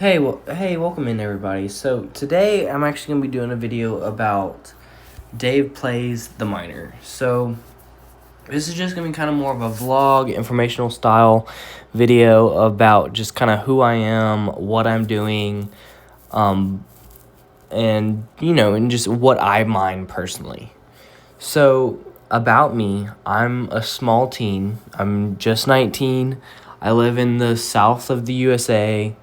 Hey, welcome in everybody. So today I'm actually gonna be doing a video about DavePlays the Miner. So this is just gonna be kind of more of a vlog, informational style video about just kind of who I am, what I'm doing, and and just what I mine personally. So about me, I'm a small teen. I'm just 19. I live in the south of the USA.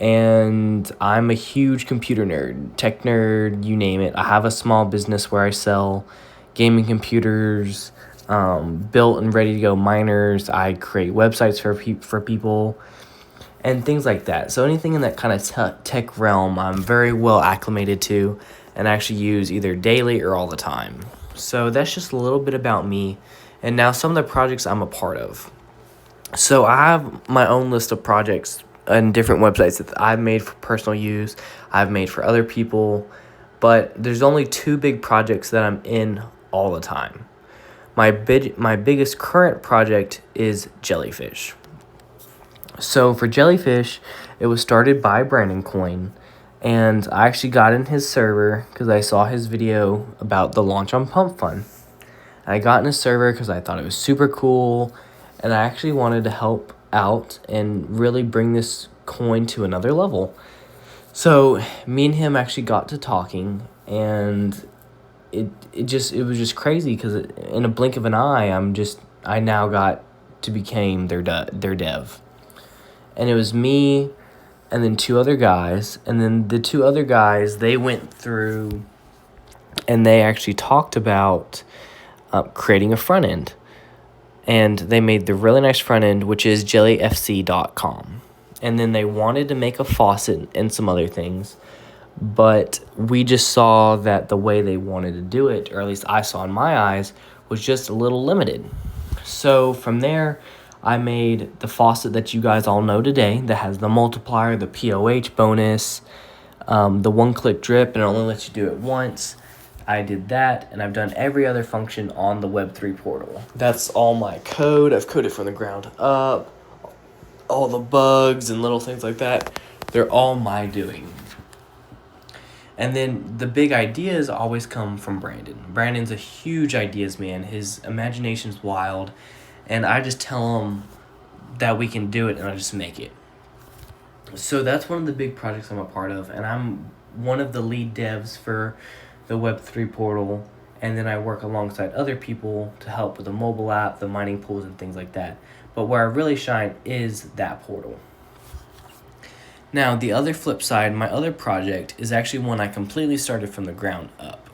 And I'm a huge computer nerd, tech nerd, you name it. I have a small business where I sell gaming computers, built and ready to go miners. I create websites for people and things like that. So anything in that kind of tech realm, I'm very well acclimated to and actually use either daily or all the time. So that's just a little bit about me and now some of the projects I'm a part of. So I have my own list of projects and different websites that I've made for personal use, I've made for other people, but there's only two big projects that I'm in all the time. My biggest current project is Jellyfish. So for Jellyfish, it was started by Brandon Coin, and I actually got in his server because I saw his video about the launch on Pump Fun. I got in his server because I thought it was super cool, and I actually wanted to help out and really bring this coin to another level. So me and him actually got to talking, and it was just crazy because in a blink of an eye, I now got to became their dev, and it was me, and then two other guys, and then the two other guys they went through, and they actually talked about creating a front end. And they made the really nice front end, which is jellyfc.com. And then they wanted to make a faucet and some other things. But we just saw that the way they wanted to do it, or at least I saw in my eyes, was just a little limited. So from there, I made the faucet that you guys all know today that has the multiplier, the POH bonus, the one-click drip, and it only lets you do it once. I did that, and I've done every other function on the Web3 portal. That's all my code. I've coded from the ground up. All the bugs and little things like that, they're all my doing. And then the big ideas always come from Brandon. Brandon's a huge ideas man. His imagination's wild, and I just tell him that we can do it, and I just make it. So that's one of the big projects I'm a part of, and I'm one of the lead devs for the Web3 portal, and then I work alongside other people to help with the mobile app, the mining pools, and things like that. But where I really shine is that portal. Now, the other flip side, my other project is actually one I completely started from the ground up,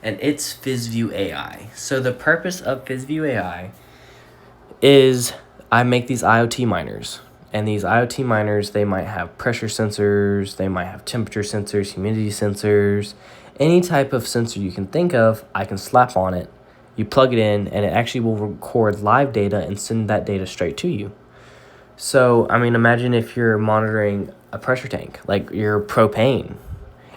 and it's PhysView AI. So the purpose of PhysView AI is I make these IoT miners. And these IoT miners, they might have pressure sensors, they might have temperature sensors, humidity sensors, any type of sensor you can think of, I can slap on it. You plug it in, and it actually will record live data and send that data straight to you. So, I mean, imagine if you're monitoring a pressure tank, like your propane,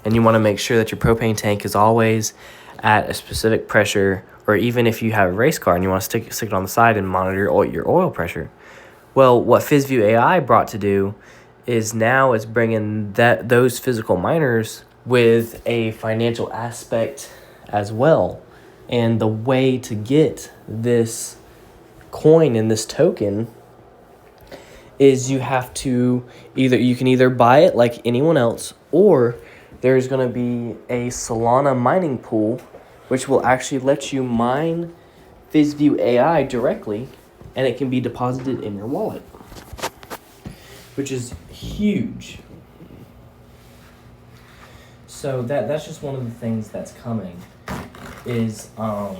and you want to make sure that your propane tank is always at a specific pressure, or even if you have a race car and you want to stick it on the side and monitor your oil pressure. Well, what PhysView AI brought to do is now it's bringing those physical miners with a financial aspect as well. And the way to get this coin and this token is you have to you can either buy it like anyone else, or there's going to be a Solana mining pool which will actually let you mine PhysView AI directly, and it can be deposited in your wallet, which is huge. So that's just one of the things that's coming is for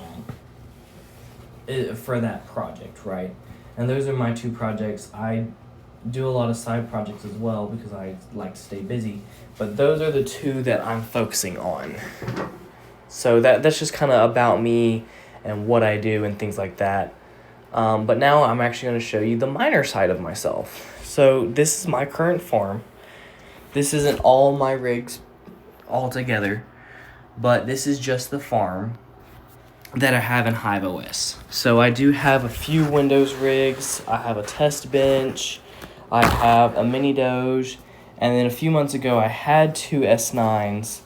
that project, right? And those are my two projects. I do a lot of side projects as well because I like to stay busy, but those are the two that I'm focusing on. So that's just kind of about me and what I do and things like that. But now I'm actually going to show you the miner side of myself. So this is my current farm. This isn't all my rigs all together, but this is just the farm that I have in Hive OS. So I do have a few Windows rigs. I have a test bench. I have a mini Doge, And then a few months ago, I had two S9s,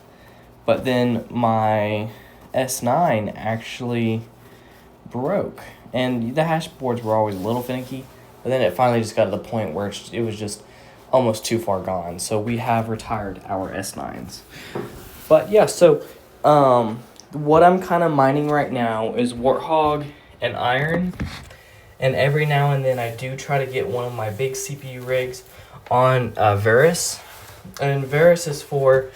but then my S9 actually broke. And the hash boards were always a little finicky, but then it finally just got to the point where it was just almost too far gone. So we have retired our S9s. But yeah, so what I'm kind of mining right now is Warthog and Iron. And every now and then I do try to get one of my big CPU rigs on Varus. And Varus is for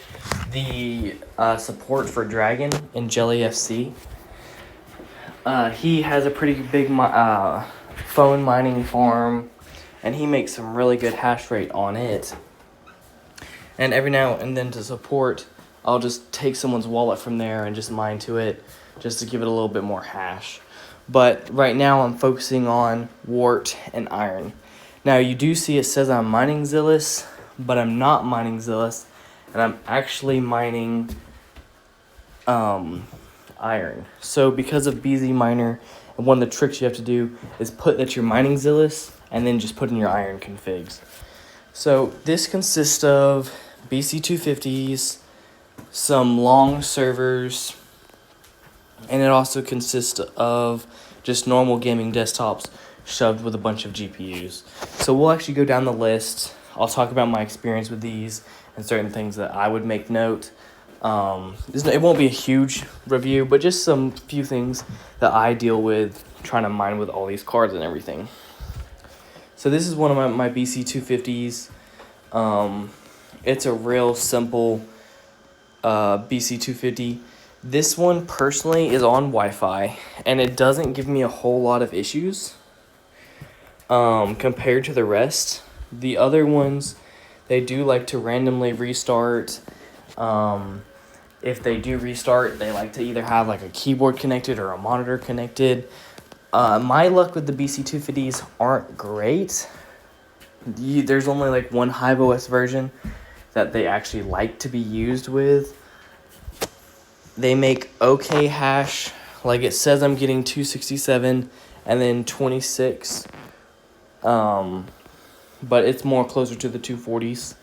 the support for Dragon in Jelly FC. He has a pretty big phone mining farm, and he makes some really good hash rate on it. And every now and then to support, I'll just take someone's wallet from there and just mine to it, just to give it a little bit more hash. But right now I'm focusing on Wart and Iron. Now you do see it says I'm mining Zillus, but I'm not mining Zillus, and I'm actually mining Iron. So because of BZ Miner, and one of the tricks you have to do is put that you're mining Zillus and then just put in your Iron configs. So this consists of BC250s, some long servers, and it also consists of just normal gaming desktops shoved with a bunch of GPUs. So we'll actually go down the list. I'll talk about my experience with these and certain things that I would make note. It won't be a huge review, but just some few things that I deal with trying to mine with all these cards and everything. So this is one of my BC250s. It's a real simple BC250. This one personally is on Wi-Fi, and it doesn't give me a whole lot of issues compared to the rest. The other ones, they do like to randomly restart. If they do restart, they like to either have like a keyboard connected or a monitor connected. My luck with the BC250s aren't great. There's only like one HiveOS version that they actually like to be used with. They make okay hash. Like it says I'm getting 267 and then 26. But it's more closer to the 240s.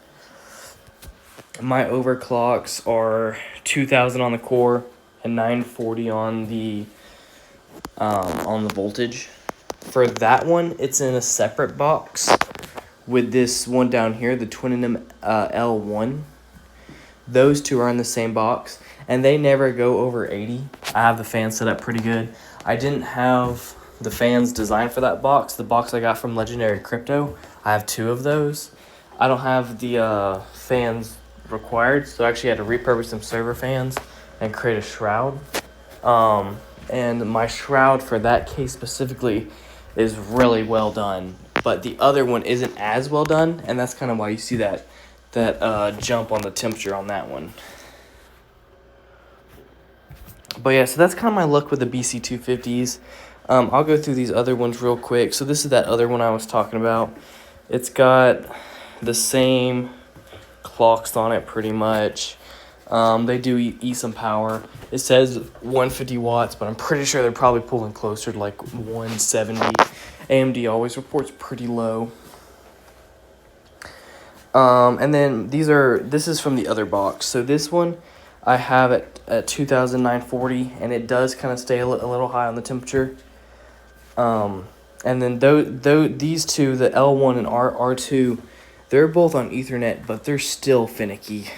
My overclocks are 2000 on the core and 940 on the voltage. For that one, it's in a separate box with this one down here, the Twinenum L1. Those two are in the same box, and they never go over 80. I have the fan set up pretty good. I didn't have the fans designed for that box. The box I got from Legendary Crypto, I have two of those. I don't have the fans required, so I actually had to repurpose some server fans and create a shroud. And my shroud for that case specifically is really well done, but the other one isn't as well done, and that's kind of why you see that jump on the temperature on that one. But yeah, so that's kind of my luck with the BC250s. I'll go through these other ones real quick. So this is that other one I was talking about. It's got the same clocks on it pretty much. They do eat some power. It says 150 watts, but I'm pretty sure they're probably pulling closer to like 170. AMD always reports pretty low. And then this is from the other box. So this one I have at 2940, and it does kind of stay a little high on the temperature. And then these two, the L1 and R2, they're both on Ethernet, but they're still finicky.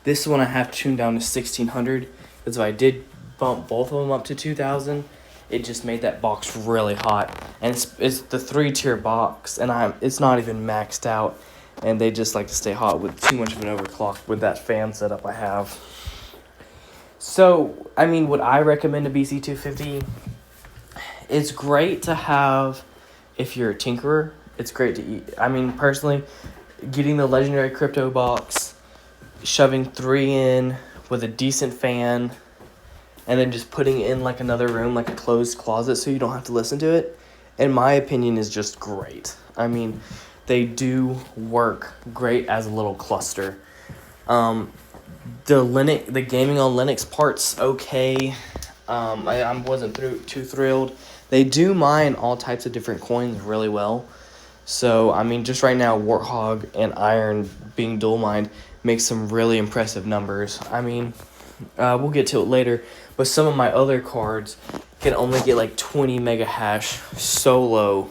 This one I have tuned down to 1600, because if I did bump both of them up to 2000, it just made that box really hot. And it's the 3-tier box, and it's not even maxed out, and they just like to stay hot with too much of an overclock with that fan setup I have. So, I mean, would I recommend a BC250? It's great to have if you're a tinkerer. It's great to eat. I mean, personally, getting the Legendary Crypto box, shoving 3 in with a decent fan, and then just putting it in like another room, like a closed closet, so you don't have to listen to it, in my opinion, is just great. I mean, they do work great as a little cluster. The gaming on Linux part's okay. I wasn't too thrilled. They do mine all types of different coins really well. So, I mean, just right now, Warthog and Iron being dual mined makes some really impressive numbers. I mean, we'll get to it later, but some of my other cards can only get like 20 mega hash solo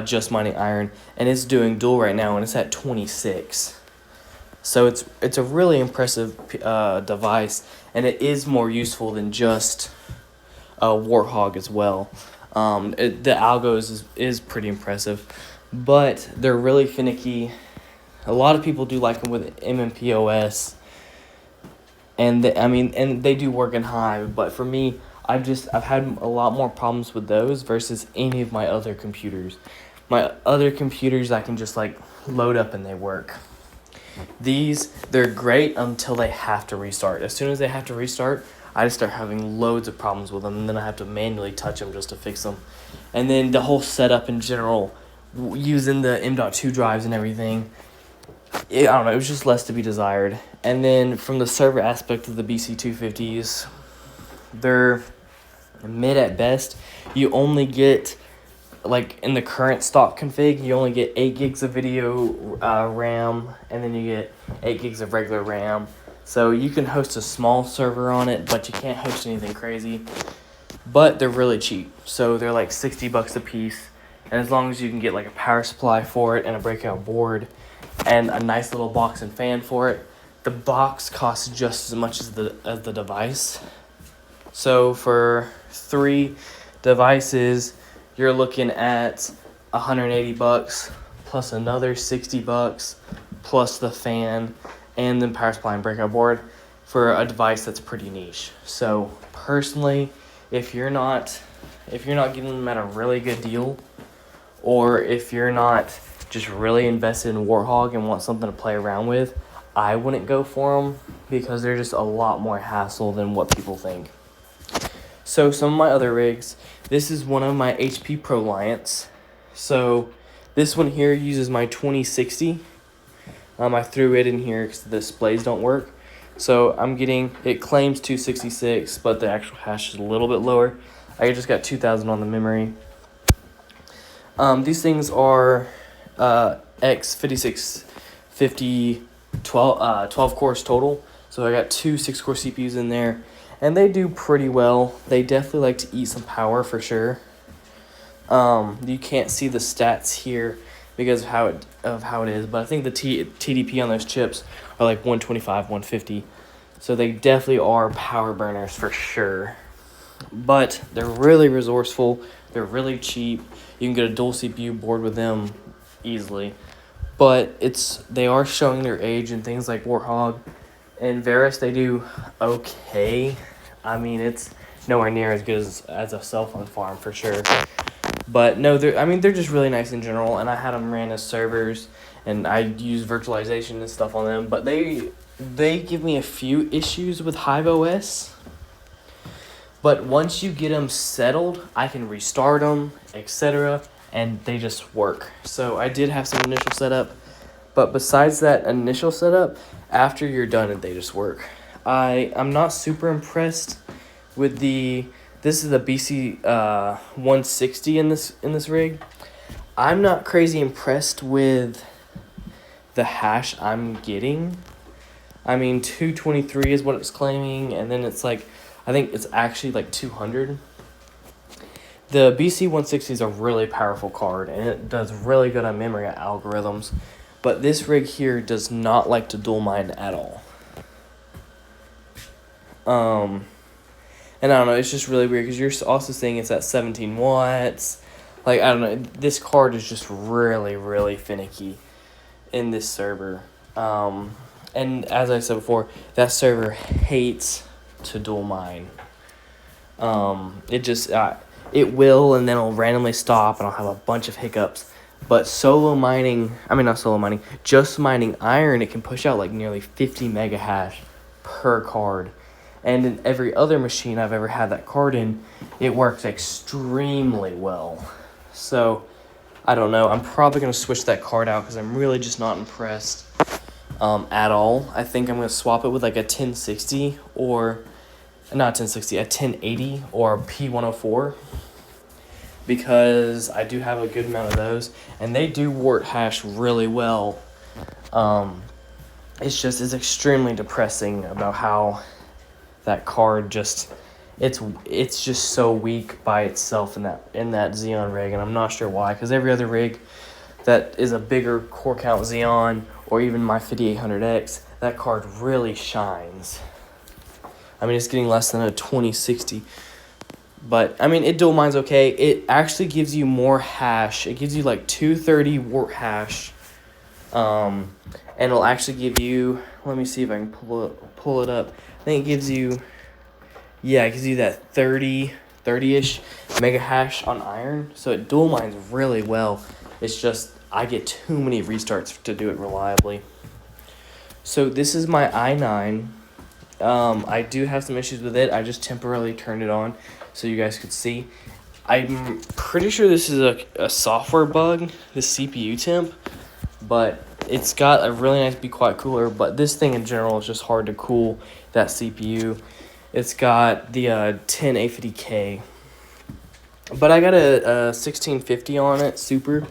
just mining Iron, and it's doing dual right now, and it's at 26. So it's a really impressive device, and it is more useful than just Warthog as well. The algos is pretty impressive, but they're really finicky. A lot of people do like them with MMPOS, and they do work in Hive. But for me, I've had a lot more problems with those versus any of my other computers. My other computers, I can just like load up and they work. They're great until they have to restart. As soon as they have to restart, I just start having loads of problems with them, and then I have to manually touch them just to fix them. And then the whole setup in general, using the M.2 drives and everything, I don't know, it was just less to be desired. And then from the server aspect of the BC250s, they're mid at best. You only get, like in the current stock config, you only get 8 gigs of video RAM, and then you get 8 gigs of regular RAM. So you can host a small server on it, but you can't host anything crazy. But they're really cheap. So they're like $60 a piece. And as long as you can get like a power supply for it and a breakout board and a nice little box and fan for it, the box costs just as much as the device. So for 3 devices, you're looking at $180 plus another $60 plus the fan and then power supply and breakout board for a device that's pretty niche. So personally, if you're not getting them at a really good deal, or if you're not just really invested in Warthog and want something to play around with, I wouldn't go for them because they're just a lot more hassle than what people think. So some of my other rigs, this is one of my HP ProLiants. So this one here uses my 2060. I threw it in here because the displays don't work. So it claims 266, but the actual hash is a little bit lower. I just got 2,000 on the memory. These things are X5650 12 cores total. So I got 2 6-core CPUs in there, and they do pretty well. They definitely like to eat some power for sure. You can't see the stats here because of how it is, but I think the TDP on those chips are like 125, 150. So they definitely are power burners for sure. But they're really resourceful. They're really cheap. You can get a dual CPU board with them easily. But they are showing their age in things like Warthog and Varus. They do okay. I mean, it's nowhere near as good as a cell phone farm for sure. But no, they're just really nice in general, and I had them ran as servers, and I use virtualization and stuff on them. But they give me a few issues with Hive OS. But once you get them settled, I can restart them, etc., and they just work. So I did have some initial setup, but besides that initial setup, after you're done, they just work. I'm not super impressed with this is the BC 160 in this rig. I'm not crazy impressed with the hash I'm getting. I mean, 223 is what it's claiming, and then it's like, I think it's actually like 200. The BC 160 is a really powerful card, and it does really good on memory algorithms. But this rig here does not like to dual mine at all. And I don't know, it's just really weird because you're also saying it's at 17 watts. Like, I don't know, this card is just really, really finicky in this server. And as I said before, that server hates to dual mine. It will, and then it'll randomly stop, and I'll have a bunch of hiccups. But just mining Iron, it can push out like nearly 50 mega hash per card. And in every other machine I've ever had that card in, it works extremely well. So, I don't know. I'm probably going to switch that card out because I'm really just not impressed at all. I think I'm going to swap it with like a 1060 or... Not 1060, a 1080 or a P104. because I do have a good amount of those, and they do wart hash really well. It's extremely depressing about how that card just it's just so weak by itself in that Xeon rig, and I'm not sure why, because every other rig that is a bigger core count Xeon or even my 5800X, that card really shines. I mean, it's getting less than a 2060. But, I mean, it dual mines okay. It actually gives you more hash. It gives you like 230 wart hash. And it'll actually give you, let me see if I can pull it up. I think it gives you, yeah, it gives you that 30-ish mega hash on iron. So it dual mines really well. It's just, I get too many restarts to do it reliably. So this is my i9. I do have some issues with it. I just temporarily turned it on so you guys could see. I'm pretty sure this is a software bug, the CPU temp, but it's got a really nice Be Quiet cooler, but this thing in general is just hard to cool that CPU. It's got the 10850K, but I got a 1650 on it, super.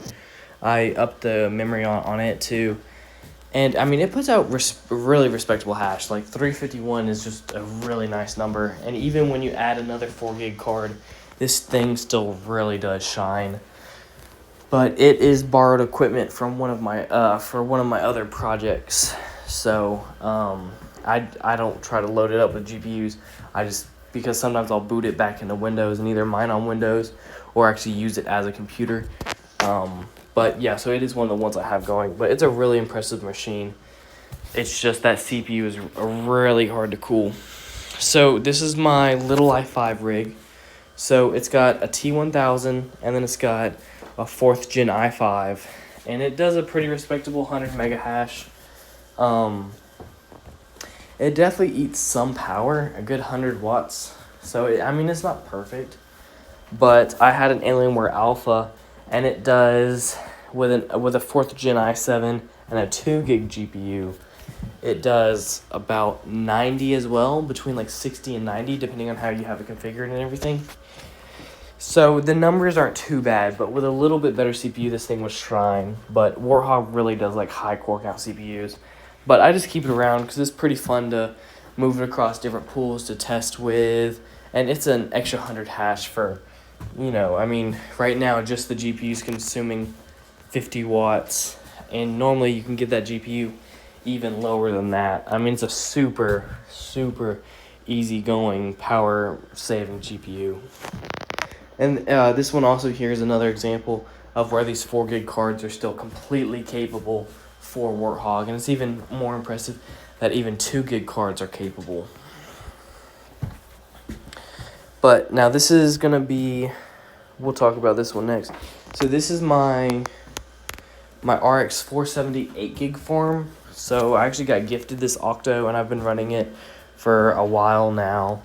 I upped the memory on it too. And, I mean, it puts out really respectable hash. Like, 351 is just a really nice number. And even when you add another 4 gig card, this thing still really does shine. But it is borrowed equipment from one of my other projects. So, I don't try to load it up with GPUs. Because sometimes I'll boot it back into Windows and either mine on Windows or actually use it as a computer. But yeah, so it is one of the ones I have going, but it's a really impressive machine. It's just that CPU is really hard to cool. So this is my little i5 rig. So it's got a T1000, and then it's got a 4th gen i5, and it does a pretty respectable 100 mega hash. It definitely eats some power, a good 100 watts. So I mean, it's not perfect, but I had an Alienware Alpha, and it does with a 4th gen i7 and a 2 gig GPU. It does about 90 as well, between like 60 and 90, depending on how you have it configured and everything. So the numbers aren't too bad, but with a little bit better CPU, this thing would shine. But Warthog really does like high core count CPUs. But I just keep it around because it's pretty fun to move it across different pools to test with. And it's an extra 100 hash for, I mean, right now just the GPU is consuming 50 watts. And normally you can get that GPU even lower than that. I mean, it's a super, super easygoing, power-saving GPU. And this one also here is another example of where these 4 gig cards are still completely capable for Warthog. And it's even more impressive that even 2 gig cards are capable. But now this is going to be, we'll talk about this one next. So this is my RX 470 8 gig form. So I actually got gifted this Octo, and I've been running it for a while now.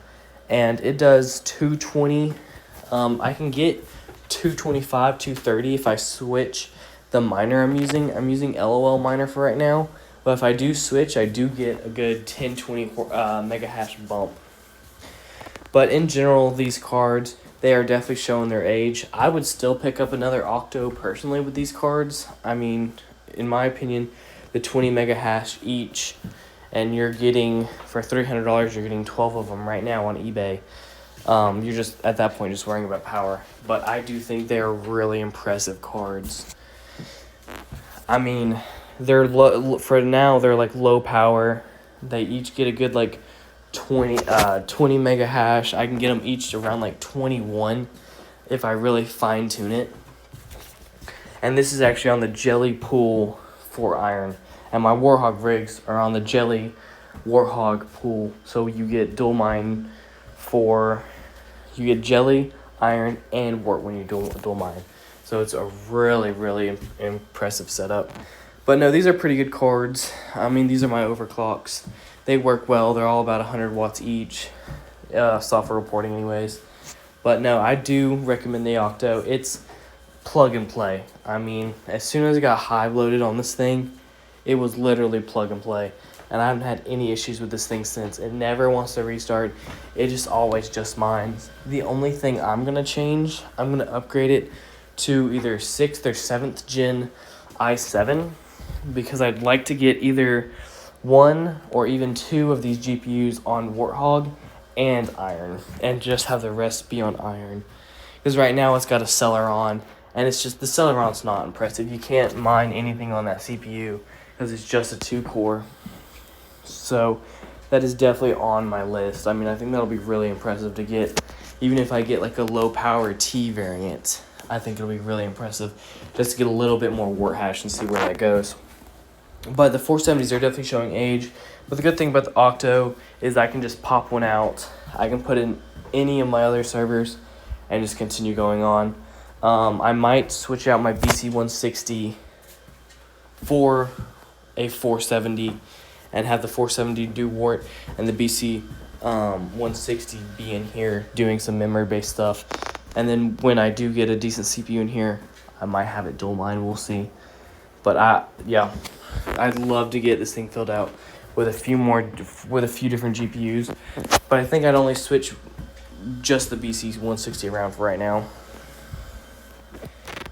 And it does 220. I can get 225, 230 if I switch the miner I'm using. I'm using LOL miner for right now. But if I do switch, I do get a good 1020 mega hash bump. But in general, these cards, they are definitely showing their age. I would still pick up another Octo personally with these cards. I mean, in my opinion, the 20 mega hash each, and you're getting, for $300, you're getting 12 of them right now on eBay. You're just, at that point, just worrying about power. But I do think they're really impressive cards. I mean, they're for now, they're like low power. They each get a good like 20 mega hash. I can get them each around like 21 if I really fine tune it. And this is actually on the Jelly Pool 4 iron. And my Warthog rigs are on the Jelly Warthog Pool. So you get dual mine you get Jelly, iron, and wart when you dual mine. So it's a really, really impressive setup. But no, these are pretty good cards. I mean, these are my overclocks. They work well. They're all about 100 watts each. Software reporting anyways. But no, I do recommend the Octo. It's plug and play. I mean, as soon as I got Hive loaded on this thing, it was literally plug and play. and I haven't had any issues with this thing since. It never wants to restart. It just always just mines. The only thing I'm going to change, I'm going to upgrade it to either 6th or 7th gen i7, because I'd like to get either 1 or even 2 of these GPUs on Warthog and Iron, and just have the rest be on Iron. Because right now it's got a Celeron, and it's just, the Celeron's not impressive. You can't mine anything on that CPU because it's just a 2-core. So that is definitely on my list. I mean, I think that'll be really impressive to get. Even if I get like a low power T variant, I think it'll be really impressive just to get a little bit more wart hash and see where that goes. But the 470s are definitely showing age. But the good thing about the Octo is I can just pop one out. I can put in any of my other servers and just continue going on. I might switch out my BC160 for a 470 and have the 470 do wart and the BC 160 be in here doing some memory based stuff. And then when I do get a decent CPU in here, I might have it dual mine. We'll see. But I'd love to get this thing filled out with a few different GPUs. But I think I'd only switch just the BC 160 around for right now.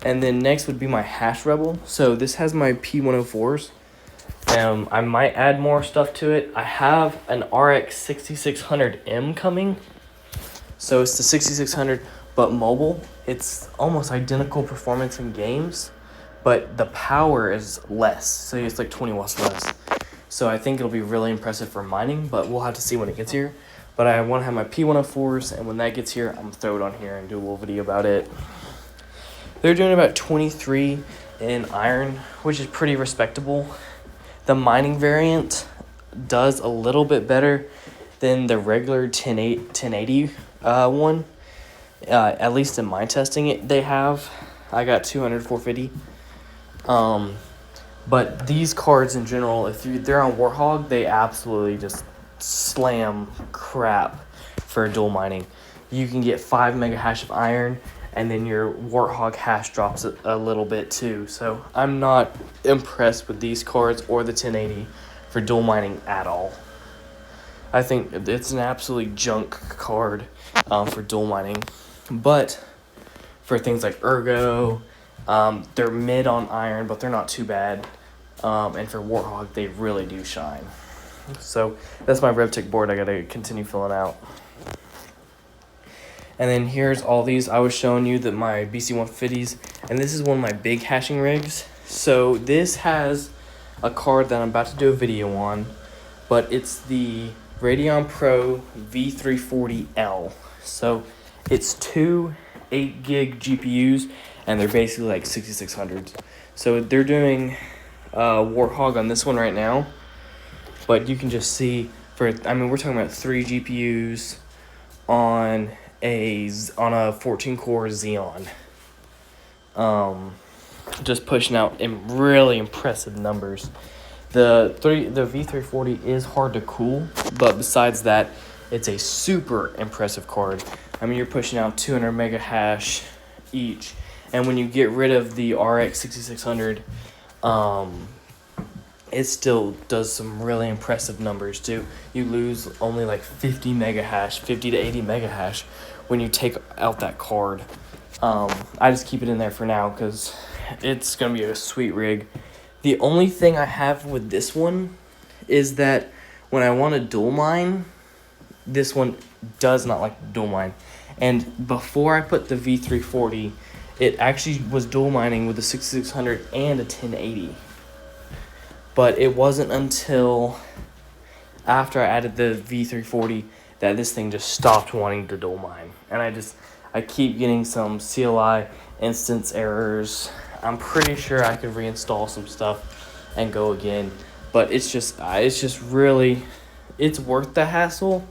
And then next would be my Hash Rebel. So this has my P104s. I might add more stuff to it. I have an RX 6600M coming. So it's the 6600 but mobile. It's almost identical performance in games, but the power is less. So it's like 20 watts less. So I think it'll be really impressive for mining, but we'll have to see when it gets here. But I want to have my P104s, and when that gets here, I'm going to throw it on here and do a little video about it. They're doing about 23 in Iron, which is pretty respectable. The mining variant does a little bit better than the regular 1080 one. At least in my testing, they have. I got 200, 450. But these cards in general, if they're on Warthog, they absolutely just slam crap for dual mining. You can get 5 mega hash of Iron, and then your Warthog hash drops a little bit too. So I'm not impressed with these cards or the 1080 for dual mining at all. I think it's an absolutely junk card for dual mining. But for things like Ergo, they're mid on Iron, but they're not too bad. And for Warthog, they really do shine. So that's my RevTech board I gotta continue filling out. And then here's all these. I was showing you that my BC150s, and this is one of my big hashing rigs. So this has a card that I'm about to do a video on, but it's the Radeon Pro V340L. So it's two 8 gig GPUs, and they're basically like 6600s. So they're doing Warthog on this one right now, but you can just see we're talking about 3 GPUs on a 14 core Xeon. Just pushing out in really impressive numbers. The V340 is hard to cool, but besides that, it's a super impressive card. I mean, you're pushing out 200 mega hash each, and when you get rid of the RX 6600, it still does some really impressive numbers too. You lose only like 50 mega hash, 50 to 80 mega hash when you take out that card. I just keep it in there for now because it's gonna be a sweet rig. The only thing I have with this one is that when I want to dual mine, this one does not like dual mine. And before I put the V340, it actually was dual mining with a 6600 and a 1080. But it wasn't until after I added the V340 that this thing just stopped wanting to dual mine. And I keep getting some CLI instance errors. I'm pretty sure I could reinstall some stuff and go again. But it's just really, it's worth the hassle.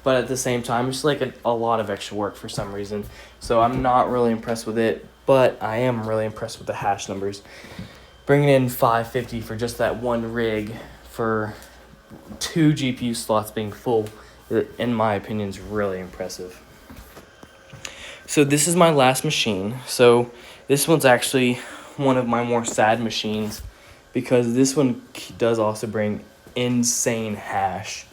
But at the same time, it's like a lot of extra work for some reason. So I'm not really impressed with it, but I am really impressed with the hash numbers. Bringing in 550 for just that one rig for 2 GPU slots being full, in my opinion, is really impressive. So this is my last machine. So this one's actually one of my more sad machines because this one does also bring insane hash.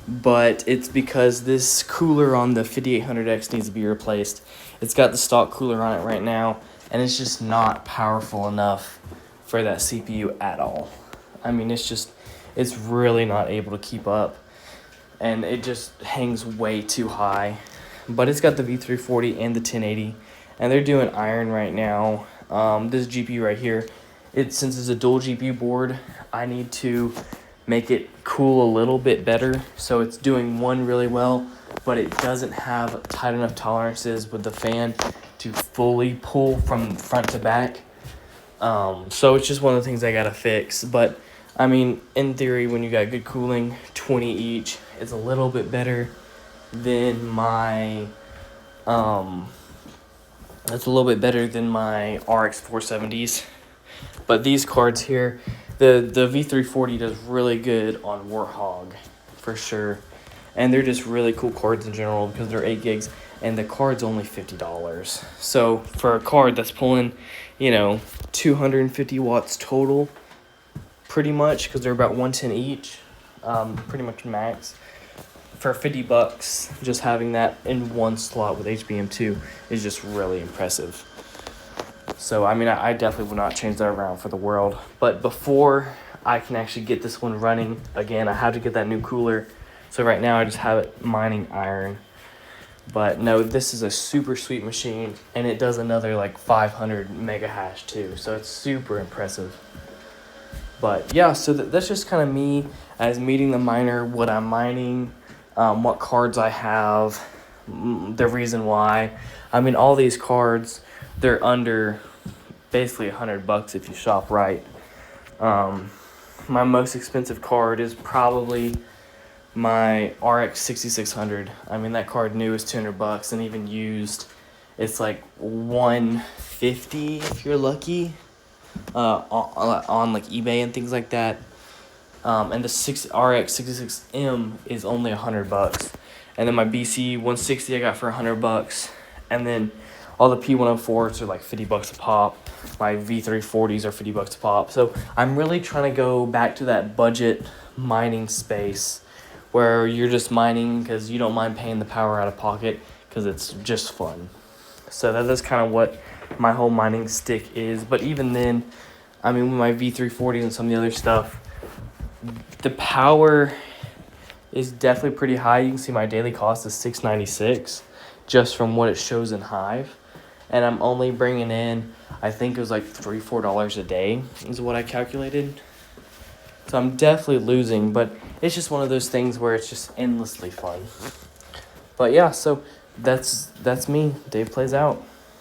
But it's because this cooler on the 5800X needs to be replaced. It's got the stock cooler on it right now, and it's just not powerful enough for that CPU at all. I mean, it's really not able to keep up, and it just hangs way too high. But it's got the V340 and the 1080, and they're doing iron right now. This GPU right here, since it's a dual GPU board, I need to make it cool a little bit better. So it's doing one really well, but it doesn't have tight enough tolerances with the fan to fully pull from front to back. So it's just one of the things I gotta fix. But I mean, in theory, when you got good cooling, 20 each, it's a little bit better than my RX 470s. But these cards here, the V340 does really good on Warthog, for sure. And they're just really cool cards in general because they're 8 gigs, and the card's only $50. So for a card that's pulling, 250 watts total, pretty much, because they're about 110 each, pretty much max. For $50, just having that in one slot with HBM2 is just really impressive. So, I mean, I definitely would not change that around for the world. But before I can actually get this one running again, I have to get that new cooler. So right now I just have it mining iron. But no, this is a super sweet machine, and it does another like 500 mega hash too. So it's super impressive. But yeah, so that's just kind of me as meeting the miner, what I'm mining, what cards I have, the reason why. I mean, all these cards, they're under basically $100 if you shop right. My most expensive card is probably my RX 6600. I mean, that card new is $200, and even used, it's like $150 if you're lucky, on like eBay and things like that. And the RX 66M is only $100. And then my BC 160 I got for $100, and then all the P104s are like $50 a pop. My V340s are $50 a pop. So I'm really trying to go back to that budget mining space where you're just mining because you don't mind paying the power out of pocket because it's just fun. So that's kind of what my whole mining stick is. But even then, I mean, with my V340s and some of the other stuff, the power is definitely pretty high. You can see my daily cost is $696 just from what it shows in Hive. And I'm only bringing in, I think it was like $3-4 a day is what I calculated. So I'm definitely losing, but it's just one of those things where it's just endlessly fun. But yeah, so that's me. Dave plays out.